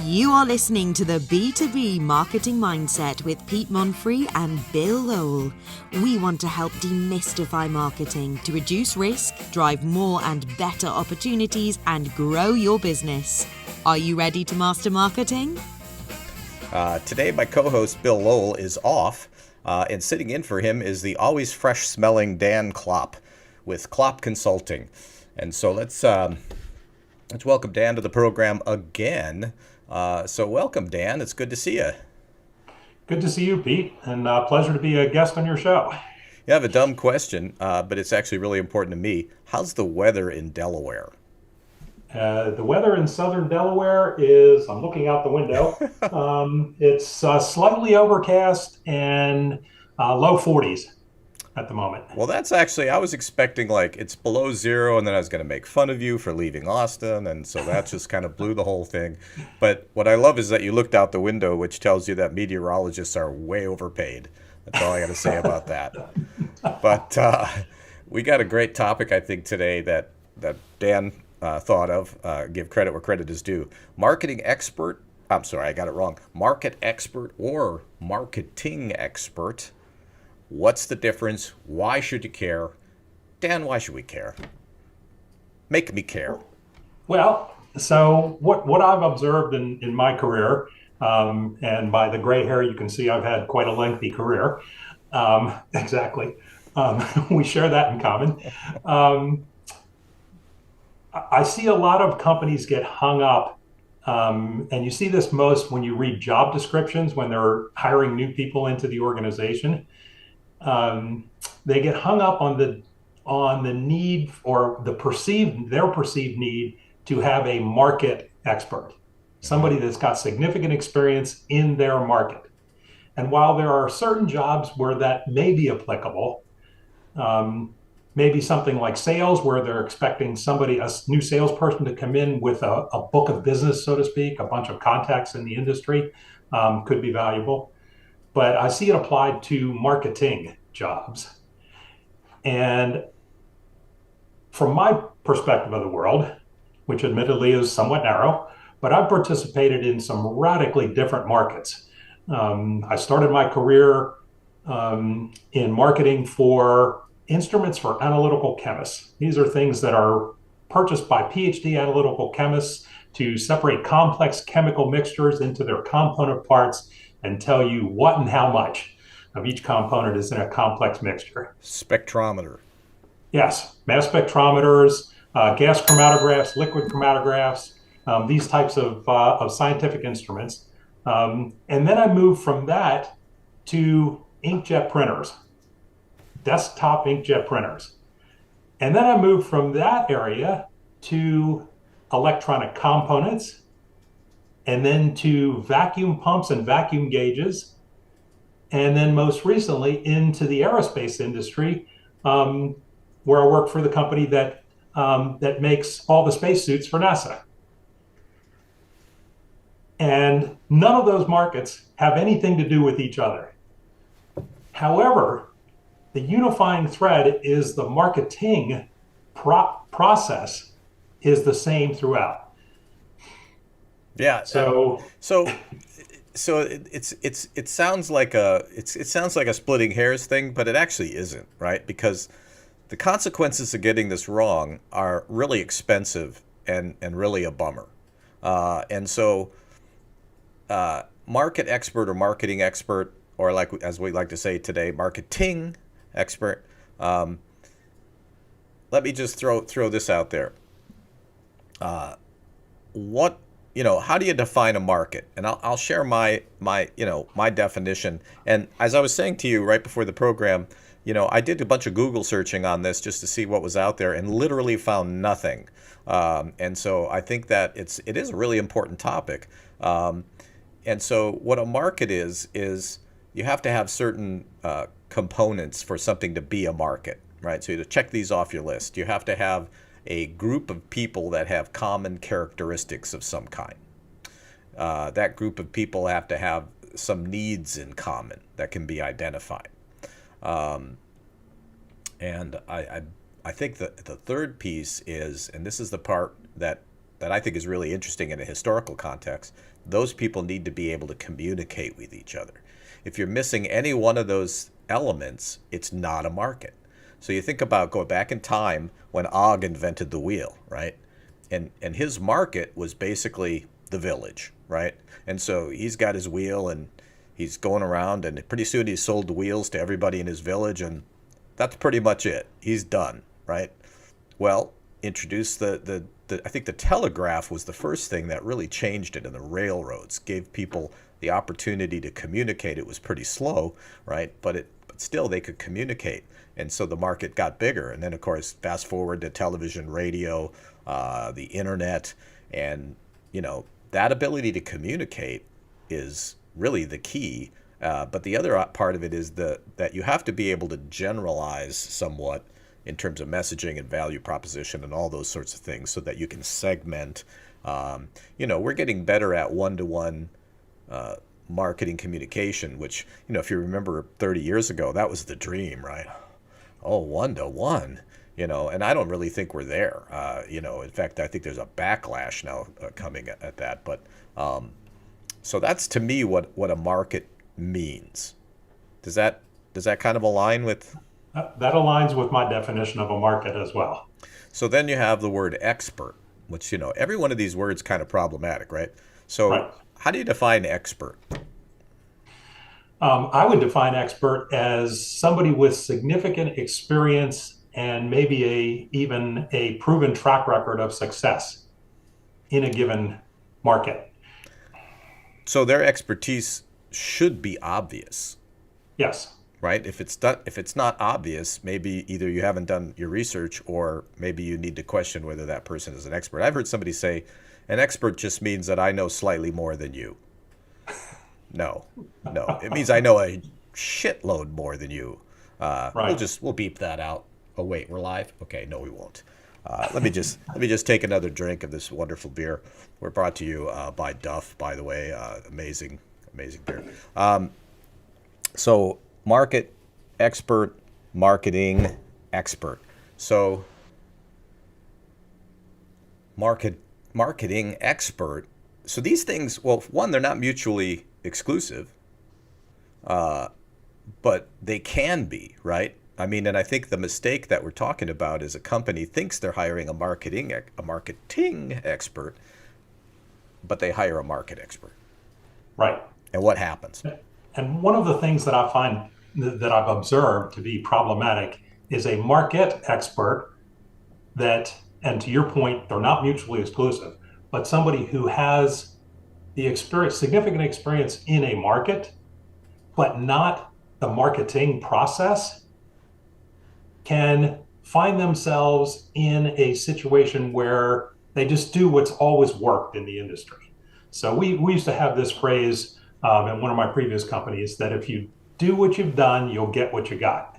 You are listening to the B2B Marketing Mindset with Pete Monfrey and Bill Lowell. We want to help demystify marketing to reduce risk, drive more and better opportunities, and grow your business. Are you ready to master marketing? Today, my co-host Bill Lowell is off, and sitting in for him is the always fresh-smelling Dan Klopp with Klopp Consulting. And so let's welcome Dan to the program again. So welcome, Dan. It's good to see you. Good to see you, Pete, and pleasure to be a guest on your show. You have a dumb question, but it's actually really important to me. How's the weather in Delaware? The weather in southern Delaware is, I'm looking out the window, it's slightly overcast and low 40s at the moment. Well, that's actually, I was expecting like it's below zero, and then I was going to make fun of you for leaving Austin, and so that just kind of blew the whole thing. But what I love is that you looked out the window, which tells you that meteorologists are way overpaid. That's all I got to say about that. But we got a great topic, I think, today that Dan thought of. Give credit where credit is due. Marketing expert, I'm sorry, I got it wrong. Market expert or marketing expert. What's the difference? Why should you care? Dan, why should we care? Make me care. Well, so what I've observed in my career, and by the gray hair you can see I've had quite a lengthy career. Exactly. We share that in common. I see a lot of companies get hung up, and you see this most when you read job descriptions when they're hiring new people into the organization. They get hung up on the need or their perceived need to have a market expert, somebody that's got significant experience in their market. And while there are certain jobs where that may be applicable, maybe something like sales, where they're expecting a new salesperson to come in with a book of business, so to speak, a bunch of contacts in the industry, could be valuable. But I see it applied to marketing jobs. And from my perspective of the world, which admittedly is somewhat narrow, but I've participated in some radically different markets. I started my career in marketing for instruments for analytical chemists. These are things that are purchased by PhD analytical chemists to separate complex chemical mixtures into their component parts and tell you what and how much of each component is in a complex mixture. Spectrometer. Yes, mass spectrometers, gas chromatographs, liquid chromatographs, these types of scientific instruments. And then I moved from that to inkjet printers, desktop inkjet printers. And then I moved from that area to electronic components, and then to vacuum pumps and vacuum gauges, and then most recently into the aerospace industry, where I work for the company that makes all the spacesuits for NASA. And none of those markets have anything to do with each other. However, the unifying thread is the marketing process is the same throughout. Yeah. So it sounds like a splitting hairs thing, but it actually isn't, right? Because the consequences of getting this wrong are really expensive and really a bummer. And so, market expert or marketing expert, or like as we like to say today, marketing expert. Let me just throw this out there. How do you define a market? And I'll share my definition. And as I was saying to you right before the program, I did a bunch of Google searching on this just to see what was out there, and literally found nothing. And so I think that it is a really important topic. And so what a market is you have to have certain components for something to be a market, right? So to check these off your list, you have to have a group of people that have common characteristics of some kind. That group of people have to have some needs in common that can be identified. And I think that the third piece is, and this is the part that that I think is really interesting in a historical context. Those people need to be able to communicate with each other. If you're missing any one of those elements, it's not a market. So you think about going back in time when Og invented the wheel, right? And his market was basically the village, right? And so he's got his wheel and he's going around, and pretty soon he's sold the wheels to everybody in his village, and that's pretty much it. He's done, right? Well, introduce I think the telegraph was the first thing that really changed it, and the railroads gave people the opportunity to communicate. It was pretty slow, right? But still they could communicate. And so the market got bigger. And then, of course, fast forward to television, radio, the internet, and, that ability to communicate is really the key. But the other part of it is that you have to be able to generalize somewhat in terms of messaging and value proposition and all those sorts of things so that you can segment. We're getting better at one-to-one marketing communication, which, if you remember 30 years ago, that was the dream, right? Oh, one-to-one, and I don't really think we're there. In fact, I think there's a backlash now coming at that. But so that's, to me, what a market means. Does that kind of align with? That aligns with my definition of a market as well. So then you have the word expert, which, every one of these words kind of problematic, right? So right. How do you define expert? I would define expert as somebody with significant experience and maybe even a proven track record of success in a given market. So their expertise should be obvious. Yes. Right? If it's not obvious, maybe either you haven't done your research, or maybe you need to question whether that person is an expert. I've heard somebody say, an expert just means that I know slightly more than you. No. It means I know a shitload more than you. Right. We'll beep that out. Oh wait, we're live? Okay, no, we won't. Let me just take another drink of this wonderful beer. We're brought to you by Duff, by the way. Amazing beer. So market expert, marketing expert. So marketing expert. So these things, well, one, they're not mutually exclusive, but they can be, right? I mean, and I think the mistake that we're talking about is a company thinks they're hiring a marketing expert, but they hire a market expert. Right. And what happens? And one of the things that I find that I've observed to be problematic is a market expert that, and to your point, they're not mutually exclusive, but somebody who has the significant experience in a market, but not the marketing process, can find themselves in a situation where they just do what's always worked in the industry. So we used to have this phrase in one of my previous companies that if you do what you've done, you'll get what you got.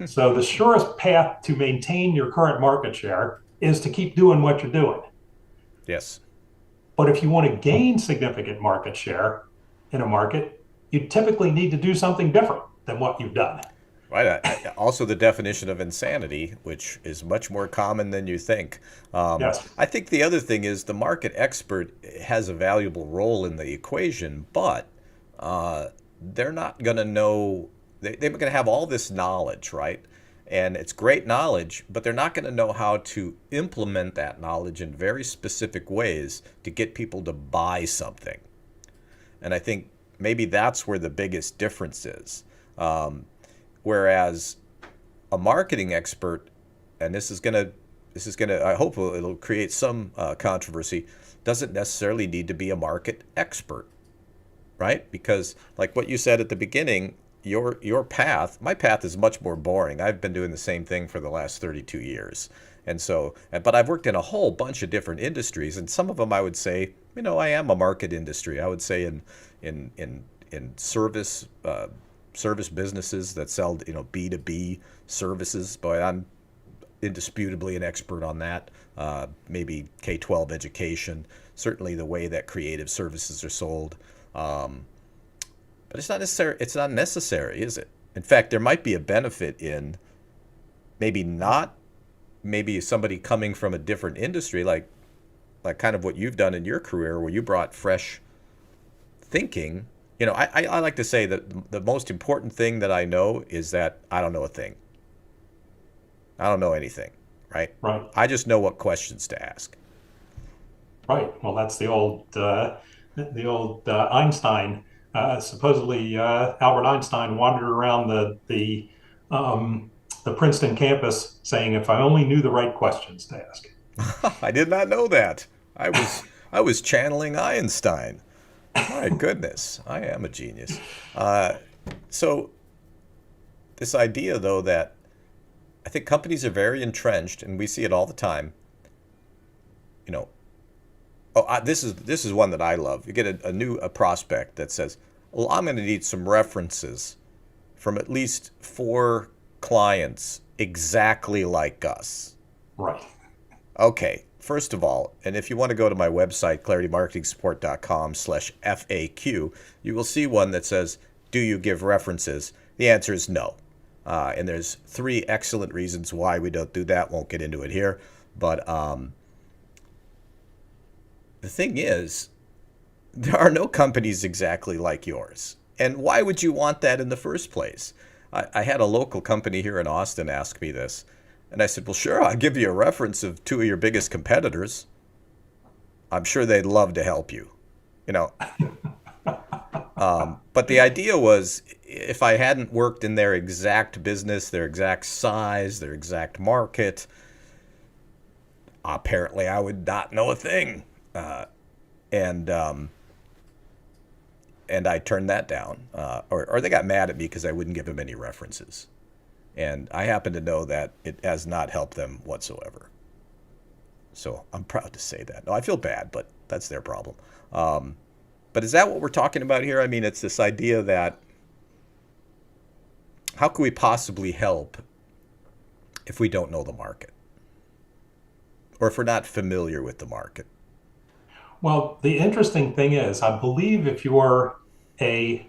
So the surest path to maintain your current market share is to keep doing what you're doing. Yes. But if you want to gain significant market share in a market, you typically need to do something different than what you've done. Right. Also, the definition of insanity, which is much more common than you think. Yes. I think the other thing is the market expert has a valuable role in the equation, but they're not going to know, they're going to have all this knowledge, right? And it's great knowledge, but they're not going to know how to implement that knowledge in very specific ways to get people to buy something. And I think maybe that's where the biggest difference is. Whereas a marketing expert, and this is gonna, I hope it'll create some controversy, doesn't necessarily need to be a market expert, right? Because like what you said at the beginning, your path, my path is much more boring. I've been doing the same thing for the last 32 years. And so, but I've worked in a whole bunch of different industries, and some of them I would say, I am a market industry. I would say in service businesses that sell, B2B services. Boy, I'm indisputably an expert on that. Maybe K-12 education, certainly the way that creative services are sold. But it's not necessary. It's not necessary, is it? In fact, there might be a benefit in maybe somebody coming from a different industry, like like kind of what you've done in your career, where you brought fresh thinking. I like to say that the most important thing that I know is that I don't know a thing. I don't know anything, right? Right. I just know what questions to ask. Right. Well, that's the old Einstein. Supposedly, Albert Einstein wandered around the Princeton campus saying, "If I only knew the right questions to ask." I did not know that. I was channeling Einstein. My goodness, I am a genius. So this idea, though, that I think companies are very entrenched, and we see it all the time. This is one that I love. You get a prospect that says, "Well, I'm going to need some references from at least 4 clients exactly like us." Right. Okay, first of all, and if you want to go to my website, claritymarketingsupport.com/FAQ, you will see one that says, "Do you give references?" The answer is no. And there's 3 excellent reasons why we don't do that. Won't get into it here. But the thing is, there are no companies exactly like yours. And why would you want that in the first place? I had a local company here in Austin ask me this. And I said, "Well, sure, I'll give you a reference of 2 of your biggest competitors. I'm sure they'd love to help you." But the idea was, if I hadn't worked in their exact business, their exact size, their exact market, apparently I would not know a thing. And I turned that down. Or they got mad at me because I wouldn't give them any references. And I happen to know that it has not helped them whatsoever. So I'm proud to say that. No, I feel bad, but that's their problem. But is that what we're talking about here? I mean, it's this idea that how can we possibly help if we don't know the market? Or if we're not familiar with the market? Well, the interesting thing is, I believe if you're a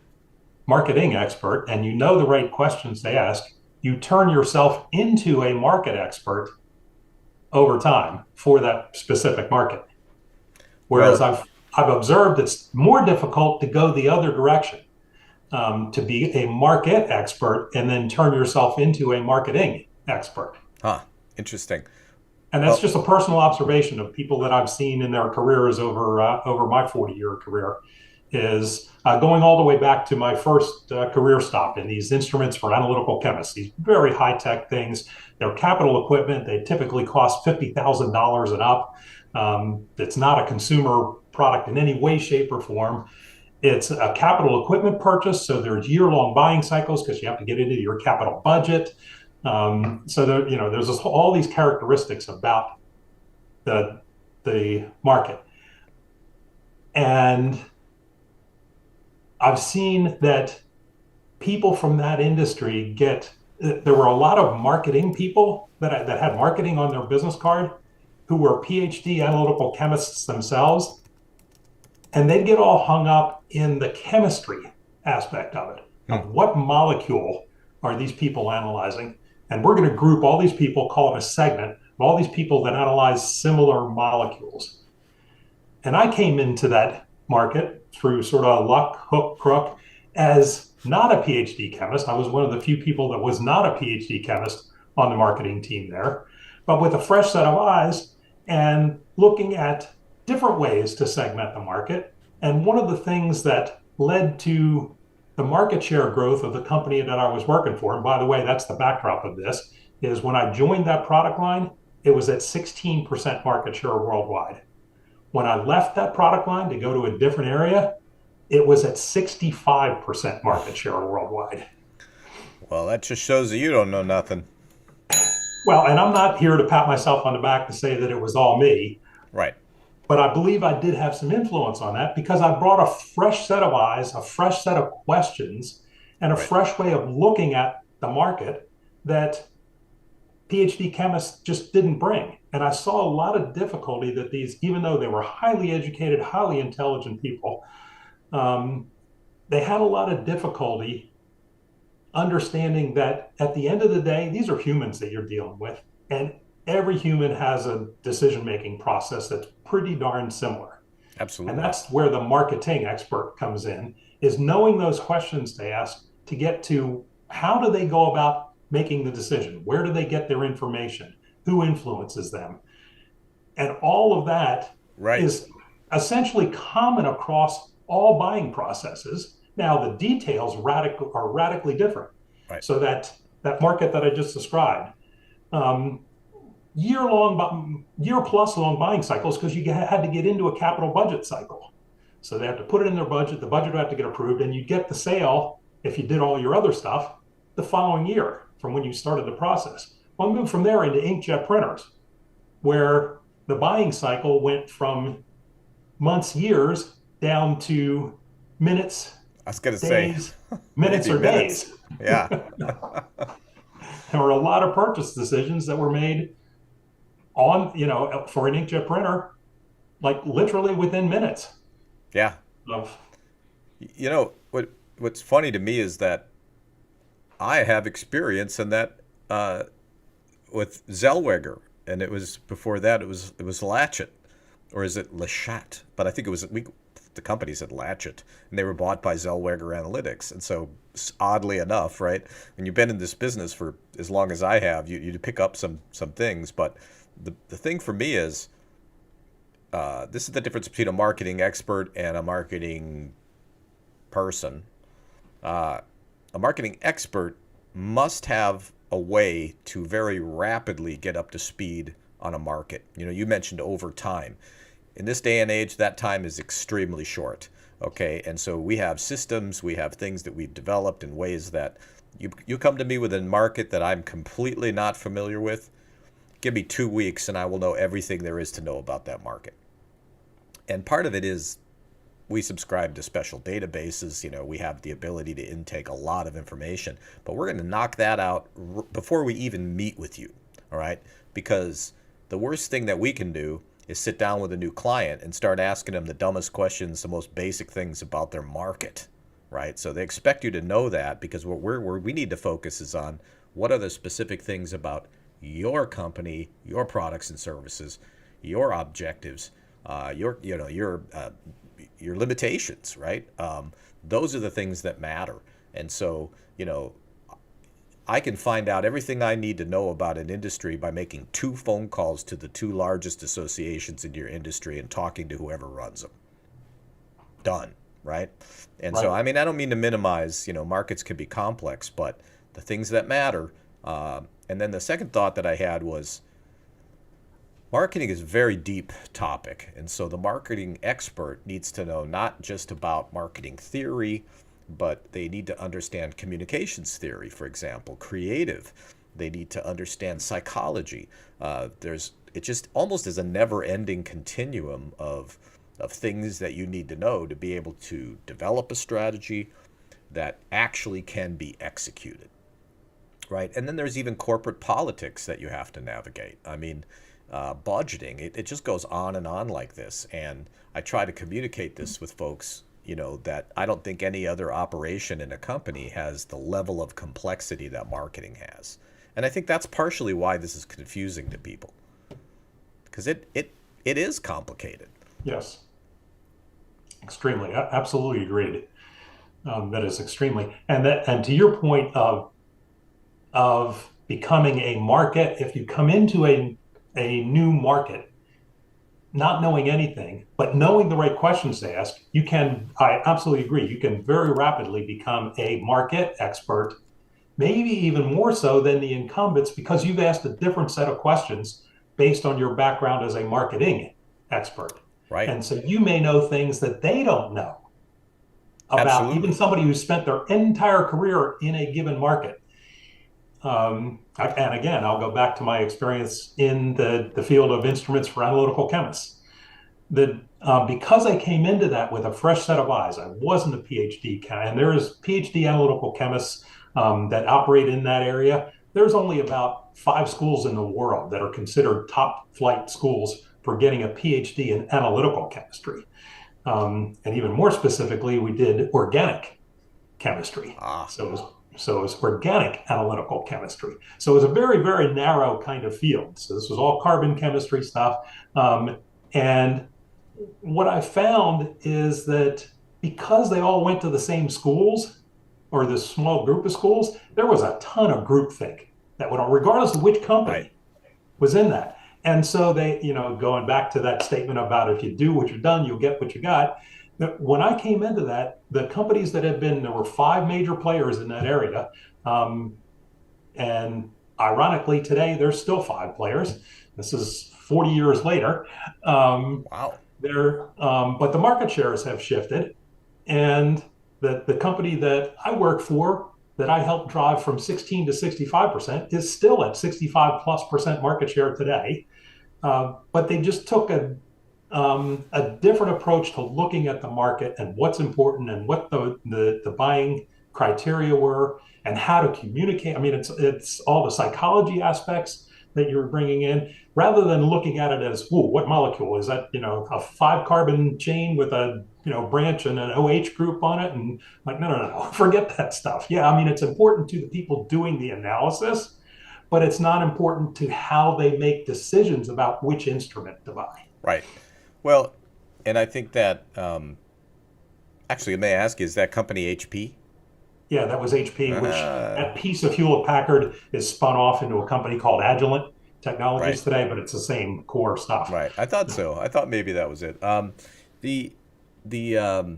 marketing expert and you know the right questions to ask, you turn yourself into a market expert over time for that specific market. Whereas I've observed it's more difficult to go the other direction, to be a market expert and then turn yourself into a marketing expert. Interesting. And that's just a personal observation of people that I've seen in their careers over my 40-year career, is going all the way back to my first career stop in these instruments for analytical chemists, these very high-tech things. They're capital equipment. They typically cost $50,000 and up. It's not a consumer product in any way, shape, or form. It's a capital equipment purchase, so there's year-long buying cycles because you have to get into your capital budget. So there's all these characteristics about the market. And I've seen that people from that industry there were a lot of marketing people that had marketing on their business card who were PhD analytical chemists themselves. And they'd get all hung up in the chemistry aspect of it. Of what molecule are these people analyzing? And we're going to group all these people, call it a segment, of all these people that analyze similar molecules. And I came into that market through sort of luck, hook, crook, as not a PhD chemist. I was one of the few people that was not a PhD chemist on the marketing team there, but with a fresh set of eyes and looking at different ways to segment the market. And one of the things that led to the market share growth of the company that I was working for, and by the way, that's the backdrop of this, is when I joined that product line, it was at 16% market share worldwide. When I left that product line to go to a different area, it was at 65% market share worldwide. Well, that just shows that you don't know nothing. Well, and I'm not here to pat myself on the back to say that it was all me. Right. But I believe I did have some influence on that because I brought a fresh set of eyes, a fresh set of questions, and a fresh way of looking at the market that PhD chemists just didn't bring. And I saw a lot of difficulty that these, even though they were highly educated, highly intelligent people, they had a lot of difficulty understanding that at the end of the day, these are humans that you're dealing with. And every human has a decision-making process that's pretty darn similar. And Absolutely. that's where the marketing expert comes in, is knowing those questions to ask to get to how do they go about making the decision? Where do they get their information? Who influences them? And all of that Right. is essentially common across all buying processes. Now, the details are radically different. Right. So that market that I just described, um, year plus long buying cycles, because you had to get into a capital budget cycle. So they have to put it in their budget. The budget would have to get approved, and you get the sale if you did all your other stuff the following year from when you started the process. Well, move from there into inkjet printers, where the buying cycle went from months, years down to minutes, I was going to say days, minutes maybe or minutes. days. Yeah. There were a lot of purchase decisions that were made on, for an inkjet printer, like literally within minutes Yeah. of, You know what's funny to me is that I have experience in that with Zellweger, and it was before that it was Latchet, or is it Lachat? But I think the company said Latchet, and they were bought by Zellweger Analytics. And so oddly enough, right, when you've been in this business for as long as I have, you pick up some things. But the thing for me is this is the difference between a marketing expert and a marketing person. A marketing expert must have a way to very rapidly get up to speed on a market. You mentioned over time. In this day and age, that time is extremely short. Okay, and so we have systems, we have things that we've developed in ways that you come to me with a market that I'm completely not familiar with. Give me 2 weeks and I will know everything there is to know about that market. And part of it is we subscribe to special databases. We have the ability to intake a lot of information, but we're going to knock that out before we even meet with you. All right. Because the worst thing that we can do is sit down with a new client and start asking them the dumbest questions, the most basic things about their market. Right. So they expect you to know that, because what we need to focus is on what are the specific things about your company, your products and services, your objectives, your limitations, right? Those are the things that matter. And so, I can find out everything I need to know about an industry by making 2 phone calls to the 2 largest associations in your industry and talking to whoever runs them. Done, right? And so, right. I don't mean to minimize, markets can be complex, but the things that matter. And then the second thought that I had was, marketing is a very deep topic, and so the marketing expert needs to know not just about marketing theory, but they need to understand communications theory, for example, creative. They need to understand psychology. It just almost is a never-ending continuum of things that you need to know to be able to develop a strategy that actually can be executed, right? And then there's even corporate politics that you have to navigate. Budgeting, it just goes on and on like this. And I try to communicate this with folks, that I don't think any other operation in a company has the level of complexity that marketing has. And I think that's partially why this is confusing to people, because it is complicated. Yes, extremely. Absolutely agreed. That is extremely, and to your point of becoming a market, if you come into a new market, not knowing anything, but knowing the right questions to ask, I absolutely agree, you can very rapidly become a market expert, maybe even more so than the incumbents, because you've asked a different set of questions based on your background as a marketing expert. Right. And so you may know things that they don't know about. Absolutely. Even somebody who's spent their entire career in a given market. And again, I'll go back to my experience in the field of instruments for analytical chemists. Because I came into that with a fresh set of eyes, I wasn't a PhD, and there is PhD analytical chemists that operate in that area. There's only about 5 schools in the world that are considered top flight schools for getting a PhD in analytical chemistry. And even more specifically, we did organic chemistry. So it was organic analytical chemistry. So it was a very, very narrow kind of field. So this was all carbon chemistry stuff. And what I found is that because they all went to the same schools or this small group of schools, there was a ton of groupthink that went on, regardless of which Right. company was in that. And so they, going back to that statement about if you do what you're done, you'll get what you got. When I came into that, the companies that had been, there were five major players in that area. Um, and ironically, today there's still five players. This is 40 years later. Um, Wow. but the market shares have shifted. And the company that I work for, that I helped drive from 16 to 65%, is still at 65+% market share today. But they just took a different approach to looking at the market and what's important and what the buying criteria were and how to communicate. I mean, it's all the psychology aspects that you're bringing in, rather than looking at it as, "Ooh, what molecule is that? A 5 carbon chain with a branch and an OH group on it," and like, no, no, no, forget that stuff. Yeah, I mean, it's important to the people doing the analysis, but it's not important to how they make decisions about which instrument to buy. Right. Well, and I think that actually, may I ask, is that company HP? Yeah, that was HP, which Uh, that piece of Hewlett Packard is spun off into a company called Agilent right. Technologies today, but it's the same core stuff. Right. I thought so. I thought maybe that was it. The the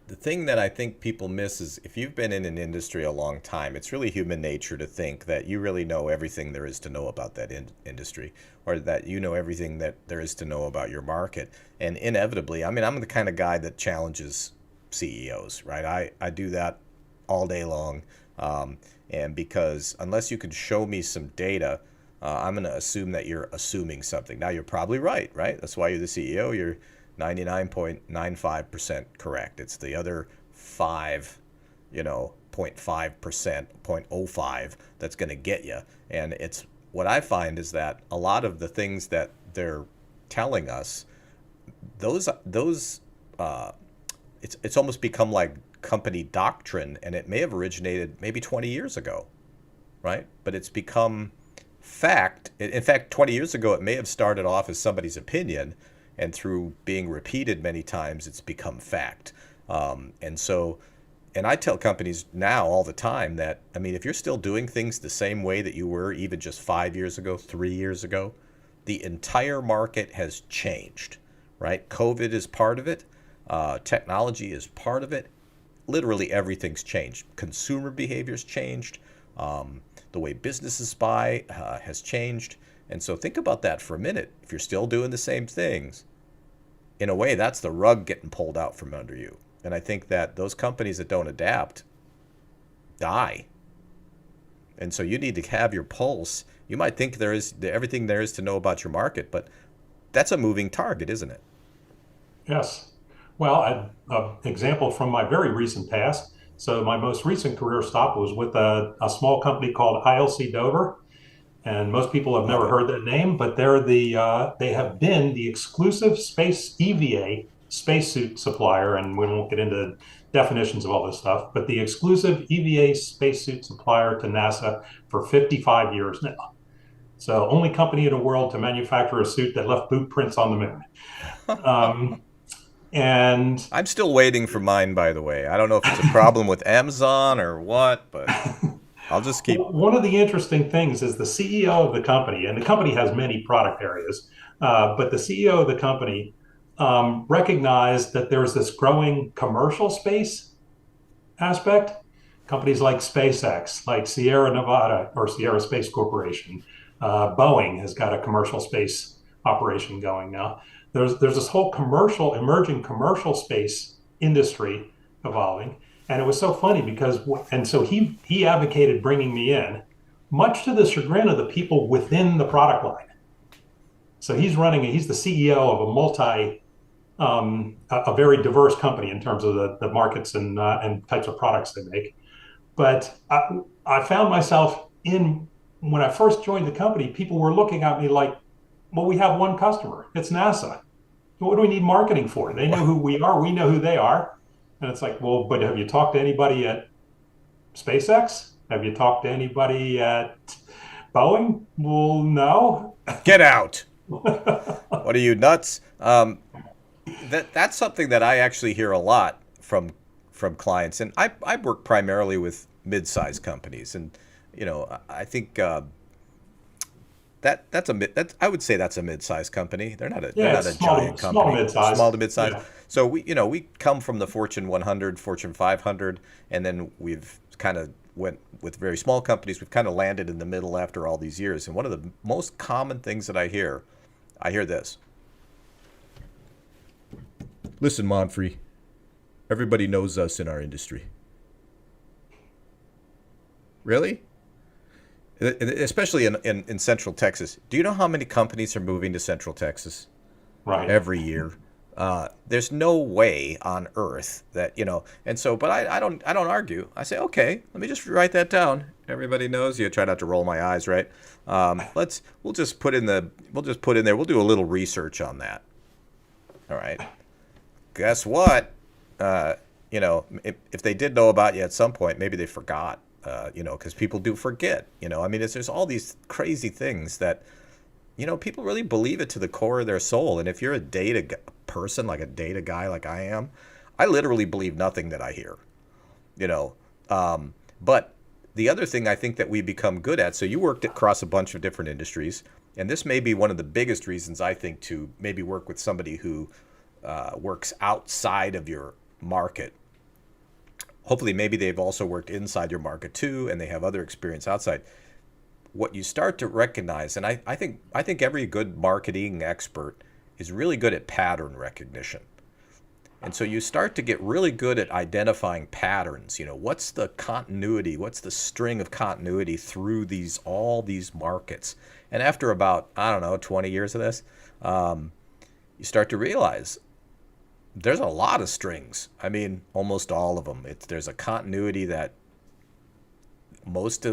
the thing that I think people miss is if you've been in an industry a long time, it's really human nature to think that you really know everything there is to know about that industry, or that you know everything that there is to know about your market. And inevitably, I mean, I'm the kind of guy that challenges CEOs, right? I do that all day long. And because unless you can show me some data, I'm going to assume that you're assuming something. Now, you're probably right, right? That's why you're the CEO. You're 99.95% correct. It's the other 5, 0.5%, 0.05 that's going to get you. And it's what I find is that a lot of the things that they're telling us, those it's almost become like company doctrine, and it may have originated maybe 20 years ago, right? But it's become fact. In fact, 20 years ago, it may have started off as somebody's opinion, and through being repeated many times, it's become fact. And so, and I tell companies now all the time that, I mean, if you're still doing things the same way that you were even just 5 years ago, 3 years ago, the entire market has changed, right? COVID is part of it. Technology is part of it. Literally everything's changed. Consumer behavior's changed. The way businesses buy has changed. And so think about that for a minute. If you're still doing the same things, in a way, that's the rug getting pulled out from under you. And I think that those companies that don't adapt die. And so you need to have your pulse. You might think there is everything there is to know about your market, but that's a moving target, isn't it? Yes. Well, an example from my very recent past. So my most recent career stop was with a small company called ILC Dover. And most people have Love never it. heard that name, but they have been the exclusive space EVA spacesuit supplier, and we won't get into definitions of all this stuff, but the exclusive EVA spacesuit supplier to NASA for 55 years now. So only company in the world to manufacture a suit that left boot prints on the moon. Um, and I'm still waiting for mine, by the way. I don't know if it's a problem with Amazon or what, but I'll just keep. One of the interesting things is the CEO of the company, and the company has many product areas, but the CEO of the company recognized that there's this growing commercial space aspect. Companies like SpaceX, like Sierra Nevada or Sierra Space Corporation, Boeing has got a commercial space operation going now. There's this whole emerging commercial space industry evolving, and it was so funny because and so he advocated bringing me in, much to the chagrin of the people within the product line. So he's the CEO of a a very diverse company in terms of the markets and types of products they make. But I found myself in when I first joined the company, people were looking at me like, well, we have one customer. It's NASA. What do we need marketing for? They know who we are. We know who they are. And it's like, well, but have you talked to anybody at SpaceX? Have you talked to anybody at Boeing? Well, no. Get out. What are you, nuts? That's something that I actually hear a lot from clients, and I work primarily with mid-sized companies, and I think that I would say that's a mid-sized company. They're Yeah, not it's a giant small to company, mid-size. small to mid-sized. Yeah. So we come from the Fortune 100, Fortune 500, and then we've kind of went with very small companies. We've kind of landed in the middle after all these years. And one of the most common things that I hear this. Listen, Monfrey, everybody knows us in our industry. Really? Especially in Central Texas. Do you know how many companies are moving to Central Texas Right. every year? There's no way on earth that, and so, but I don't argue. I say, okay, let me just write that down. Everybody knows you. Try not to roll my eyes, right? We'll just put in there. We'll do a little research on that. All right. Guess what? If they did know about you at some point, maybe they forgot, because people do forget, I mean, there's all these crazy things that, people really believe it to the core of their soul. And if you're a person, like a data guy, like I am, I literally believe nothing that I hear, you know. But the other thing I think that we become good at, so you worked across a bunch of different industries, and this may be one of the biggest reasons I think to maybe work with somebody who works outside of your market. Hopefully, maybe they've also worked inside your market too, and they have other experience outside. What you start to recognize, and I think every good marketing expert is really good at pattern recognition. And so you start to get really good at identifying patterns. What's the continuity? What's the string of continuity through all these markets? And after about, I don't know, 20 years of this, you start to realize there's a lot of strings. I mean, almost all of them. There's a continuity that most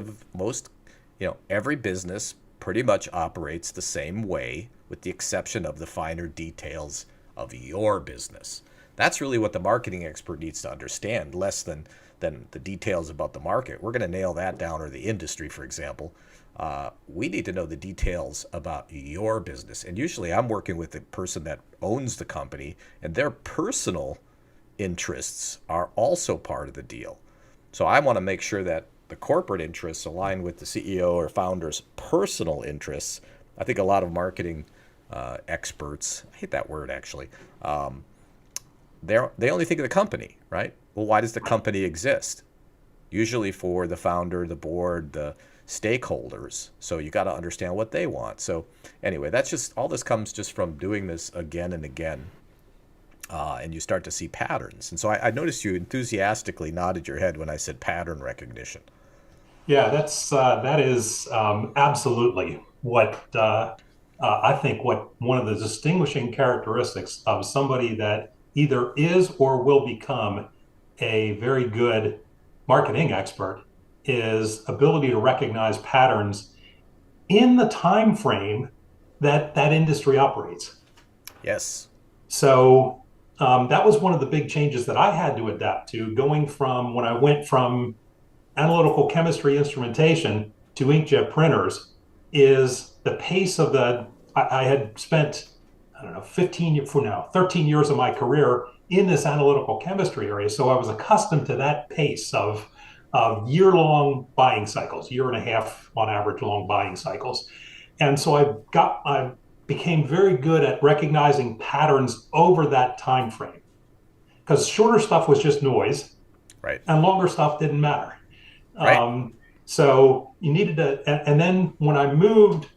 every business pretty much operates the same way, with the exception of the finer details of your business. That's really what the marketing expert needs to understand, less than the details about the market. We're going to nail that down, or the industry, for example. We need to know the details about your business. And usually I'm working with the person that owns the company, and their personal interests are also part of the deal. So I want to make sure that the corporate interests align with the CEO or founder's personal interests. I think a lot of marketing experts, I hate that word actually, they only think of the company, right? Well, why does the company exist? Usually for the founder, the board, the stakeholders. So you got to understand what they want. So anyway, that's just, all this comes just from doing this again and again. And you start to see patterns. And so I noticed you enthusiastically nodded your head when I said pattern recognition. Yeah, that is absolutely what I think what one of the distinguishing characteristics of somebody that either is or will become a very good marketing expert is ability to recognize patterns in the time frame that that industry operates. Yes. So that was one of the big changes that I had to adapt to, going from when I went from analytical chemistry instrumentation to inkjet printers, is the pace of I had spent, I don't know, 13 years of my career in this analytical chemistry area. So I was accustomed to that pace of year-long buying cycles, year and a half on average long buying cycles. And so I became very good at recognizing patterns over that time frame, because shorter stuff was just noise Right. and longer stuff didn't matter. Right. So you needed to, and then when I moved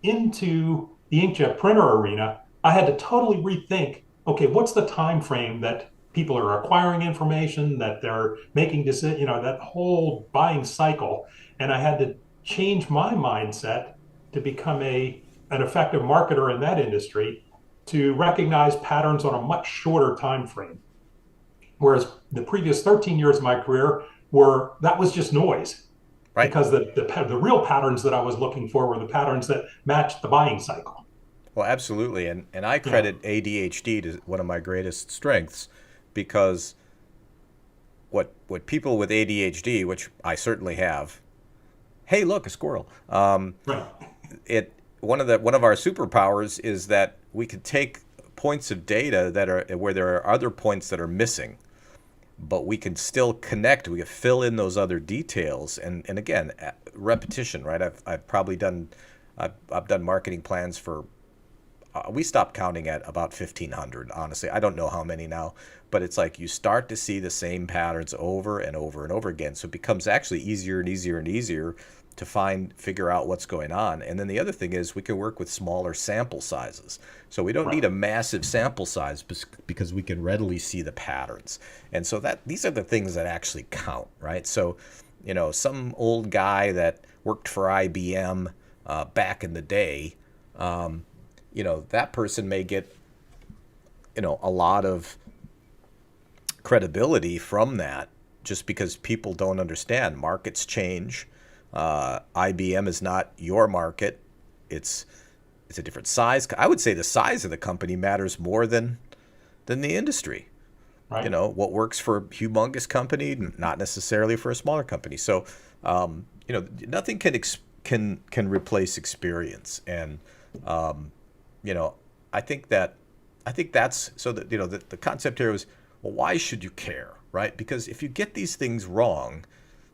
into the inkjet printer arena, I had to totally rethink, okay, what's the time frame that people are acquiring information, that they're making decisions, that whole buying cycle. And I had to change my mindset to become an effective marketer in that industry, to recognize patterns on a much shorter time frame. Whereas the previous 13 years of my career that was just noise, Right. because the real patterns that I was looking for were the patterns that matched the buying cycle. Well, absolutely. And I Yeah. credit ADHD to one of my greatest strengths, because what people with ADHD, which I certainly have, hey, look, a squirrel. Right. It one of our superpowers is that we can take points of data that are where there are other points that are missing, but we can still connect. We can fill in those other details, and again, repetition, right? I've probably done I've done marketing plans for. We stopped counting at about 1,500. Honestly, I don't know how many now, but it's like you start to see the same patterns over and over and over again. So it becomes actually easier and easier and easier to figure out what's going on. And then the other thing is we can work with smaller sample sizes. So we don't need a massive sample size because we can readily see the patterns. And so these are the things that actually count, right? So, some old guy that worked for IBM back in the day, that person may get, a lot of credibility from that just because people don't understand. Markets change. IBM is not your market. It's a different size. I would say the size of the company matters more than the industry. Right. What works for a humongous company, not necessarily for a smaller company. So, nothing can replace experience. And, I think that's so that, the concept here was, well, why should you care, right? Because if you get these things wrong,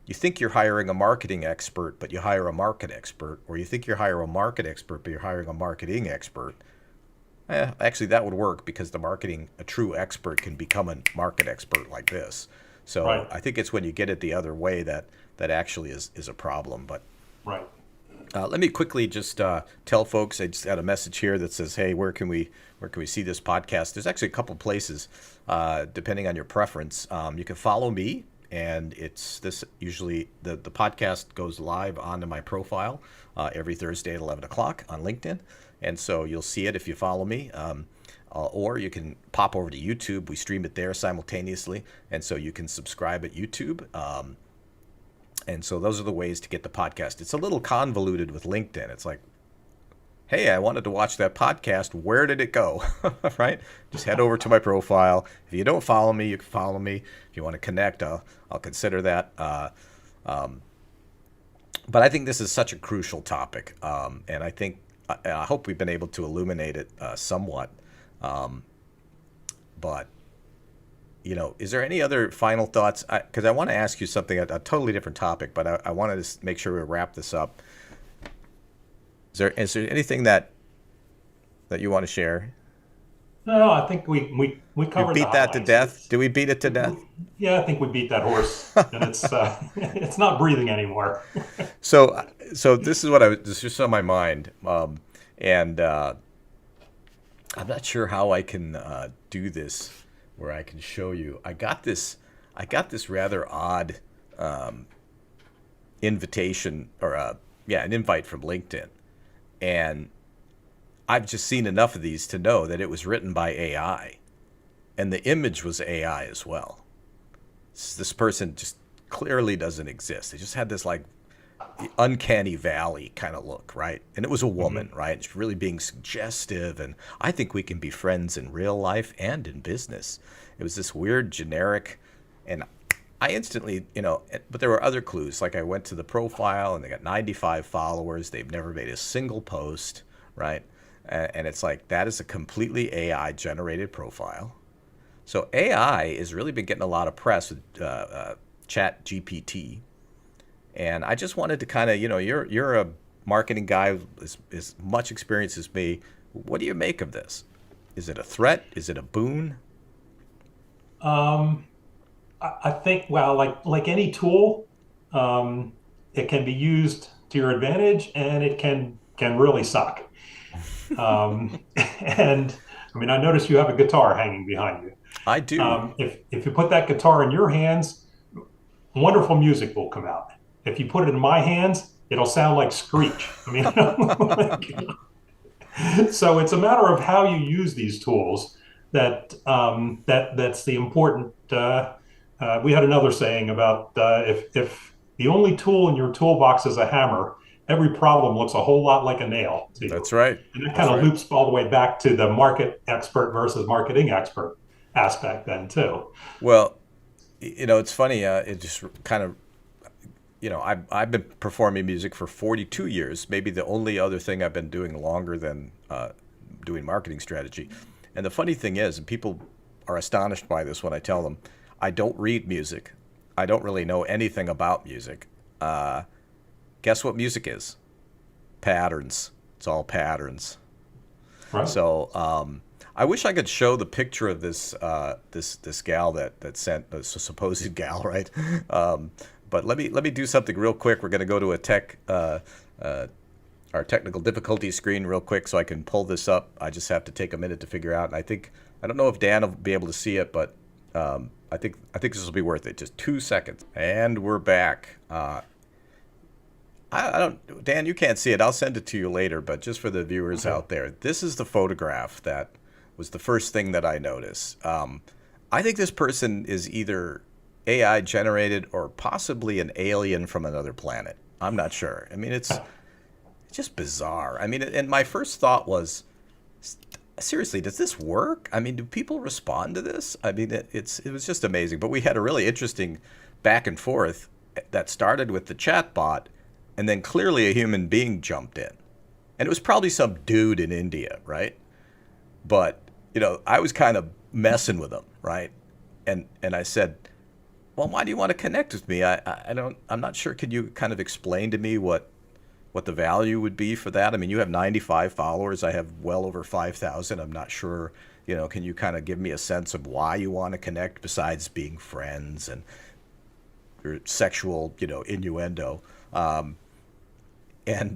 you think you're hiring a marketing expert, but you hire a market expert, or you think you're hiring a market expert, but you're hiring a marketing expert. Actually, that would work because a true expert can become a market expert like this. So right. I think it's when you get it the other way that actually is a problem. But right. Let me quickly just tell folks. I just got a message here that says, "Hey, where can we see this podcast?" There's actually a couple places, depending on your preference. You can follow me, and it's this. Usually, the podcast goes live onto my profile every Thursday at 11 o'clock on LinkedIn, and so you'll see it if you follow me. Or you can pop over to YouTube. We stream it there simultaneously, and so you can subscribe at YouTube. And so those are the ways to get the podcast. It's a little convoluted with LinkedIn. It's like, hey, I wanted to watch that podcast. Where did it go? Right? Just head over to my profile. If you don't follow me, you can follow me. If you want to connect, I'll consider that. But I think this is such a crucial topic. And I hope we've been able to illuminate it somewhat. But is there any other final thoughts? Because I want to ask you something, a totally different topic, but I wanted to make sure we wrap this up. Is there anything that you want to share? No, I think we covered. We beat that to death. Did we beat it to death? Yeah, I think we beat that horse, and it's not breathing anymore. So this is this is just on my mind, and I'm not sure how I can do this, where I can show you. I got this rather odd invitation or an invite from LinkedIn, and I've just seen enough of these to know that it was written by AI, and the image was AI as well. This person just clearly doesn't exist. They just had this like uncanny valley kind of look, right? And it was a woman, right? It's really being suggestive, and I think we can be friends in real life and in business. It was this weird generic, and I instantly, but there were other clues. Like I went to the profile and they got 95 followers. They've never made a single post, right? And it's like, that is a completely AI generated profile. So AI has really been getting a lot of press with Chat GPT. And I just wanted to kind of, you're a marketing guy with as much experience as me. What do you make of this? Is it a threat? Is it a boon? I think, well, like any tool, it can be used to your advantage, and it can really suck. And I mean, I notice you have a guitar hanging behind you. I do. If you put that guitar in your hands, wonderful music will come out. If you put it in my hands, it'll sound like Screech. I mean, so it's a matter of how you use these tools. That's the important. We had another saying about if the only tool in your toolbox is a hammer, every problem looks a whole lot like a nail to you. That's right. And that kind of loops all the way back to the market expert versus marketing expert aspect then too. Well, it's funny. It just kind of I've been performing music for 42 years, maybe the only other thing I've been doing longer than doing marketing strategy. And the funny thing is, and people are astonished by this when I tell them, I don't read music. I don't really know anything about music. Guess what music is? Patterns. It's all patterns. Right. So I wish I could show the picture of this this gal that sent a supposed gal, right? But let me do something real quick. We're going to go to our technical difficulty screen real quick so I can pull this up. I just have to take a minute to figure out. And I don't know if Dan will be able to see it, but I think this will be worth it. Just 2 seconds, and we're back. I don't, Dan, you can't see it. I'll send it to you later, but just for the viewers out there, this is the photograph that was the first thing that I noticed. I think this person is either AI generated or possibly an alien from another planet. I'm not sure. I mean, it's just bizarre. I mean, and my first thought was, seriously, does this work? I mean, do people respond to this? I mean, it was just amazing. But we had a really interesting back and forth that started with the chat bot, and then clearly a human being jumped in. And it was probably some dude in India, right? But, I was kind of messing with him, right? And I said, well, why do you want to connect with me? I'm not sure. Could you kind of explain to me what the value would be for that? I mean, you have 95 followers. I have well over 5,000. I'm not sure, can you kind of give me a sense of why you want to connect besides being friends and your sexual, innuendo? And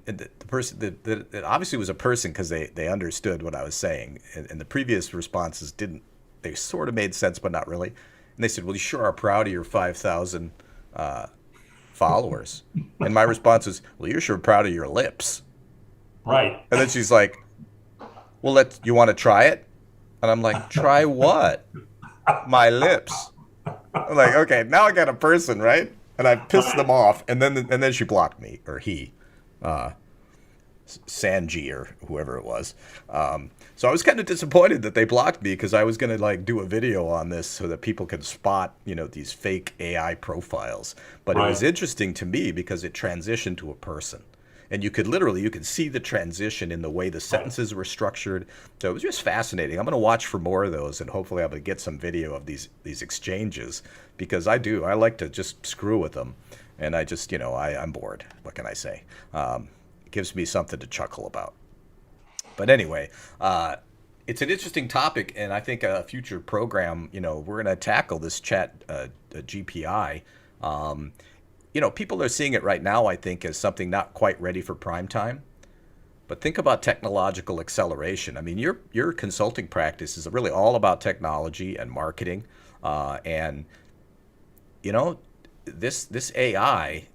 the person that obviously was a person because they understood what I was saying. And the previous responses didn't. They sort of made sense, but not really. And they said, well, you sure are proud of your 5,000 followers. And my response was, well, you're sure proud of your lips. Right. And then she's like, well, you want to try it? And I'm like, try what? My lips. I'm like, okay, now I got a person, right? And I pissed them off. And then she blocked me, or he. Sanji or whoever it was. So I was kind of disappointed that they blocked me because I was going to do a video on this so that people can spot, these fake AI profiles. But It was interesting to me because it transitioned to a person. And you could see the transition in the way the sentences were structured. So it was just fascinating. I'm going to watch for more of those, and hopefully I'll be able to get some video of these exchanges because I like to just screw with them. And I just, I'm bored. What can I say? Gives me something to chuckle about. But anyway, it's an interesting topic, and I think a future program, we're going to tackle this chat GPI. People are seeing it right now, I think, as something not quite ready for prime time. But think about technological acceleration. I mean, your consulting practice is really all about technology and marketing. And this AI,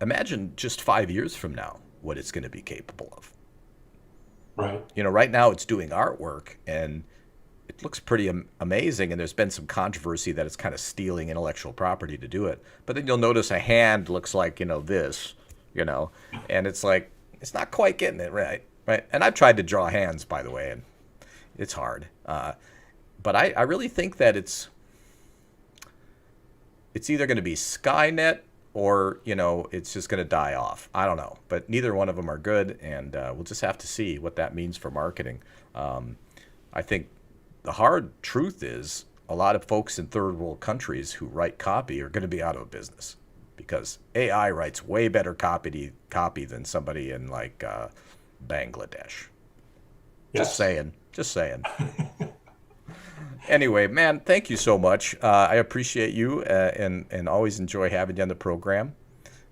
imagine just 5 years from now what it's going to be capable of. Right. Right now it's doing artwork and it looks pretty amazing, and there's been some controversy that it's kind of stealing intellectual property to do it. But then you'll notice a hand looks like, this, and it's like, it's not quite getting it right. And I've tried to draw hands, by the way, and it's hard. But I really think that it's either going to be Skynet or, it's just going to die off. I don't know. But neither one of them are good, and we'll just have to see what that means for marketing. I think the hard truth is a lot of folks in third world countries who write copy are going to be out of business because AI writes way better copy than somebody in Bangladesh. Yes. Just saying. Anyway, man, thank you so much. I appreciate you and always enjoy having you on the program.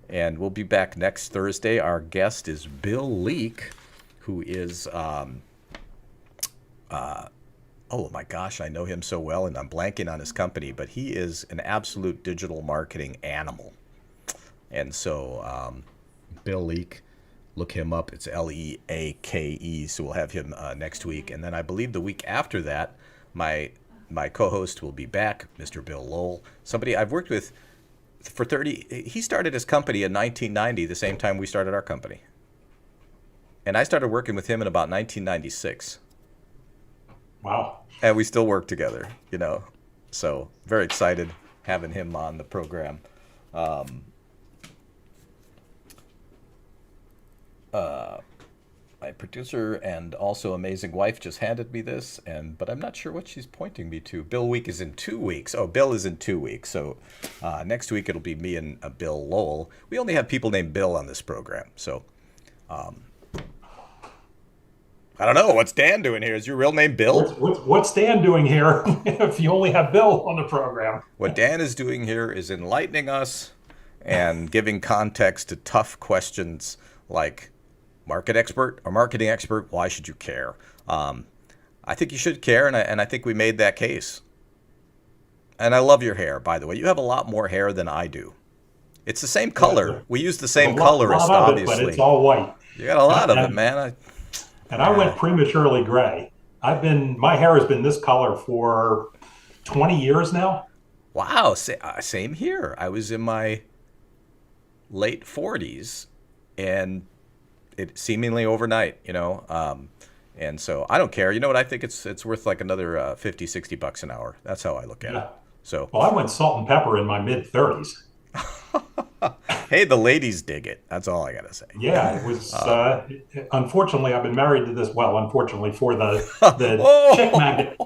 And we'll be back next Thursday. Our guest is Bill Leak, who is, oh my gosh, I know him so well, and I'm blanking on his company, but he is an absolute digital marketing animal. And so Bill Leak, look him up. It's Leake. So we'll have him next week. And then I believe the week after that, my co-host will be back, Mr. Bill Lowell, somebody I've worked with for 30. He started his company in 1990, the same time we started our company. And I started working with him in about 1996. Wow. And we still work together, So very excited. having him on the program. My producer and also amazing wife just handed me this, but I'm not sure what she's pointing me to. Bill Week is in 2 weeks. Oh, Bill is in 2 weeks. So next week it'll be me and Bill Lowell. We only have people named Bill on this program. So I don't know. What's Dan doing here? Is your real name Bill? What's Dan doing here if you only have Bill on the program? What Dan is doing here is enlightening us and giving context to tough questions like, market expert or marketing expert, why should you care? I think you should care, and I think we made that case. And I love your hair, by the way. You have a lot more hair than I do. It's the same color. We use the same colorist, obviously. But it's all white. You got a lot of it, man. I went prematurely gray. My hair has been this color for 20 years now. Wow, same here. I was in my late 40s, and it seemingly overnight, and so I don't care. You know what? I think it's worth like another $50, $60 an hour. That's how I look at it. So, well, I went salt and pepper in my mid 30s. Hey, the ladies dig it. That's all I gotta say. Yeah, it was. Unfortunately, I've been married to this. Well, unfortunately for the chick magnet.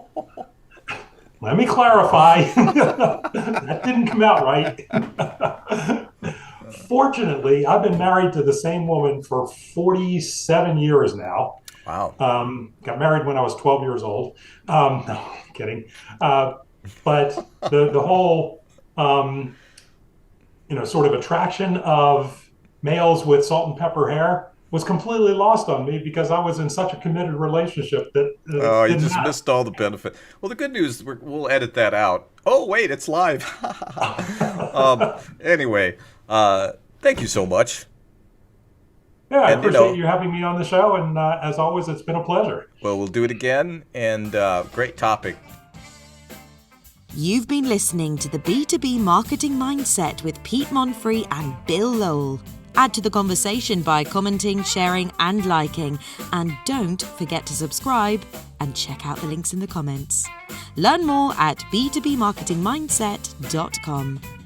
Let me clarify. That didn't come out right. Fortunately, I've been married to the same woman for 47 years now. Wow. Got married when I was 12 years old. No, kidding. But the whole, sort of attraction of males with salt and pepper hair was completely lost on me because I was in such a committed relationship that you just missed all the benefit. Well, the good news, we'll edit that out. Oh, wait, it's live. Anyway, thank you so much. Yeah, I appreciate you having me on the show, and as always, it's been a pleasure. Well, we'll do it again, and great topic. You've been listening to the B2B Marketing Mindset with Pete Monfrey and Bill Lowell. Add to the conversation by commenting, sharing, and liking. And don't forget to subscribe and check out the links in the comments. Learn more at b2bmarketingmindset.com.